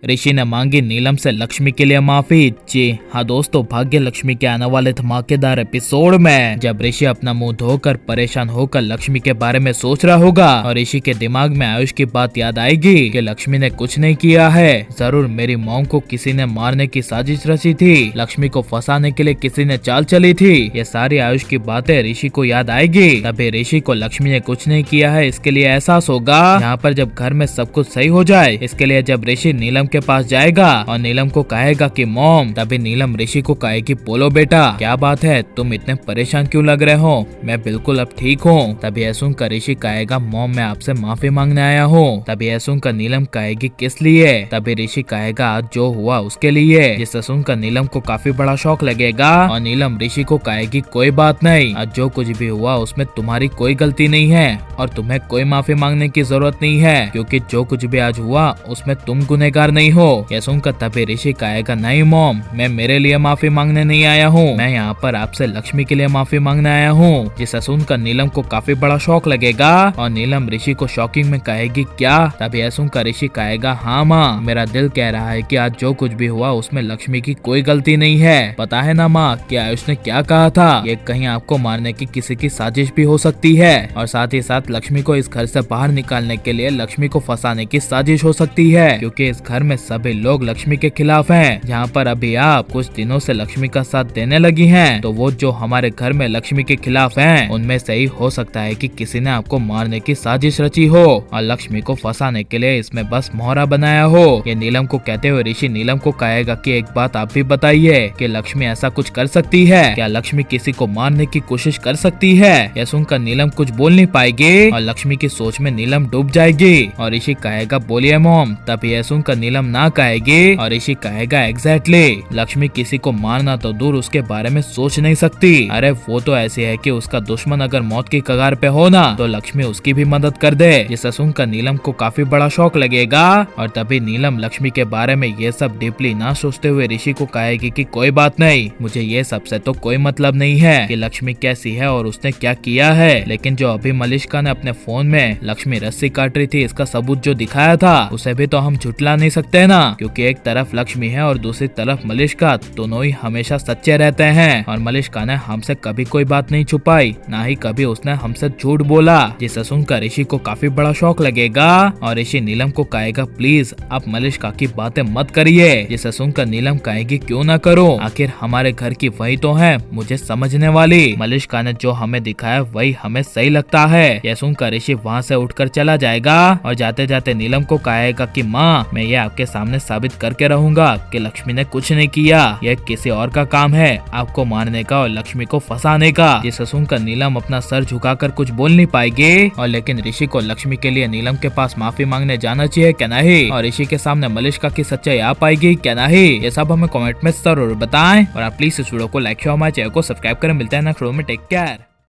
ऋषि ने मांगी नीलम से लक्ष्मी के लिए माफी। जी हाँ दोस्तों, भाग्य लक्ष्मी के आने वाले धमाकेदार एपिसोड में जब ऋषि अपना मुंह धोकर परेशान होकर लक्ष्मी के बारे में सोच रहा होगा और ऋषि के दिमाग में आयुष की बात याद आएगी कि लक्ष्मी ने कुछ नहीं किया है, जरूर मेरी मॉम को किसी ने मारने की साजिश रची थी, लक्ष्मी को फंसाने के लिए किसी ने चाल चली थी। ये सारी आयुष की बातें ऋषि को याद आएगी। तभी ऋषि को लक्ष्मी ने कुछ नहीं किया है इसके लिए एहसास होगा। यहाँ पर जब घर में सब कुछ सही हो जाए, इसके लिए जब ऋषि नीलम के पास जाएगा और नीलम को कहेगा कि मॉम, तभी नीलम ऋषि को कहेगी बोलो बेटा क्या बात है, तुम इतने परेशान क्यों लग रहे हो, मैं बिल्कुल अब ठीक हूँ। तभी यह सुनकर ऋषि कहेगा मॉम मैं आपसे माफी मांगने आया हूँ। तभी यह सुनकर नीलम कहेगी किस लिए। तभी ऋषि कहेगा आज जो हुआ उसके लिए। जिसे सुनकर नीलम को काफी बड़ा शौक लगेगा और नीलम ऋषि को कहेगी कोई बात नहीं, आज जो कुछ भी हुआ उसमें तुम्हारी कोई गलती नहीं है और तुम्हें कोई माफी मांगने की जरूरत नहीं है, क्योंकि जो कुछ भी आज हुआ उसमें तुम गुनहगार नहीं हो। यह सुनकर तभी ऋषि कहेगा नहीं मॉम, मैं मेरे लिए माफी मांगने नहीं आया हूँ, मैं यहाँ पर आपसे लक्ष्मी के लिए माफी मांगने आया हूँ। जिसे सुनकर नीलम को काफी बड़ा शौक लगेगा और नीलम ऋषि को शॉकिंग में कहेगी क्या। तभी यह सुनकर ऋषि कहेगा हाँ माँ, मेरा दिल कह रहा है कि आज जो कुछ भी हुआ उसमें लक्ष्मी की कोई गलती नहीं है। पता है ना माँ कि आयुष ने क्या कहा था, ये कहीं आपको मारने की किसी की साजिश भी हो सकती है और साथ ही साथ लक्ष्मी को इस घर से बाहर निकालने के लिए लक्ष्मी को फंसाने की साजिश हो सकती है, क्योंकि इस घर में सभी लोग लक्ष्मी के खिलाफ हैं। जहाँ पर अभी आप कुछ दिनों से लक्ष्मी का साथ देने लगी हैं, तो वो जो हमारे घर में लक्ष्मी के खिलाफ हैं, उनमें से ही हो सकता है कि किसी ने आपको मारने की साजिश रची हो और लक्ष्मी को फंसाने के लिए इसमें बस मोहरा बनाया हो। ये नीलम को कहते हुए ऋषि नीलम को कहेगा कि एक बात आप भी बताइए कि लक्ष्मी ऐसा कुछ कर सकती है क्या, लक्ष्मी किसी को मारने की कोशिश कर सकती है। यह सुनकर नीलम कुछ बोल नहीं पाएगी और लक्ष्मी की सोच में नीलम डूब जाएगी और ऋषि कहेगा बोलिए मॉम। तभी यह सुनकर नीलम ना कहेगी और ऋषि कहेगा एग्जैक्टली, लक्ष्मी किसी को मारना तो दूर उसके बारे में सोच नहीं सकती, अरे वो तो ऐसी है कि उसका दुश्मन अगर मौत की कगार पे हो ना तो लक्ष्मी उसकी भी मदद कर दे। जिसे सुनकर नीलम को काफी बड़ा शौक लगेगा और तभी नीलम लक्ष्मी के बारे में ये सब डीपली ना सोचते हुए ऋषि को कहेगी कि कोई बात नहीं, मुझे ये सबसे तो कोई मतलब नहीं है कि लक्ष्मी कैसी है और उसने क्या किया है, लेकिन जो अभी मलिष्का ने अपने फोन में लक्ष्मी रस्सी काट रही थी इसका सबूत जो दिखाया था उसे भी तो हम झुटला नहीं सकते ना, क्योंकि एक तरफ लक्ष्मी है और दूसरी तरफ मलिष्का, दोनों ही हमेशा सच्चे रहते हैं और मलिष्का ने हमसे कभी कोई बात नहीं छुपाई, ना ही कभी उसने हमसे झूठ बोला। जिसे सुनकर ऋषि को काफी बड़ा शौक लगेगा और ऋषि नीलम को कहेगा प्लीज आप मलिष्का की बातें मत करिए। जिसे सुनकर नीलम कहेगी क्यों ना करो, आखिर हमारे घर की वही तो है मुझे समझने वाली, मलिष्का ने जो हमें दिखाया वही हमें सही लगता है। यह सुनकर ऋषि वहाँ से उठकर चला जाएगा और जाते जाते नीलम को कहेगा कि माँ मैं ये आपके सामने साबित करके रहूंगा कि लक्ष्मी ने कुछ नहीं किया, यह किसी और का काम है आपको मारने का और लक्ष्मी को फंसाने का। जिसे सुनकर नीलम अपना सर झुकाकर कुछ बोल नहीं पाएगी और लेकिन ऋषि को लक्ष्मी के लिए नीलम के पास माफी मांगने जाना चाहिए क्या नहीं, और ऋषि के सामने मलिष्का की सच्चाई आ पाएगी क्या नहीं, ये सब हमें कमेंट में जरूर बताएं और आप प्लीज इस वीडियो को लाइक शेयर हमारे चैनल को सब्सक्राइब करें। मिलते हैं नेक्स्ट वीडियो में, टेक केयर।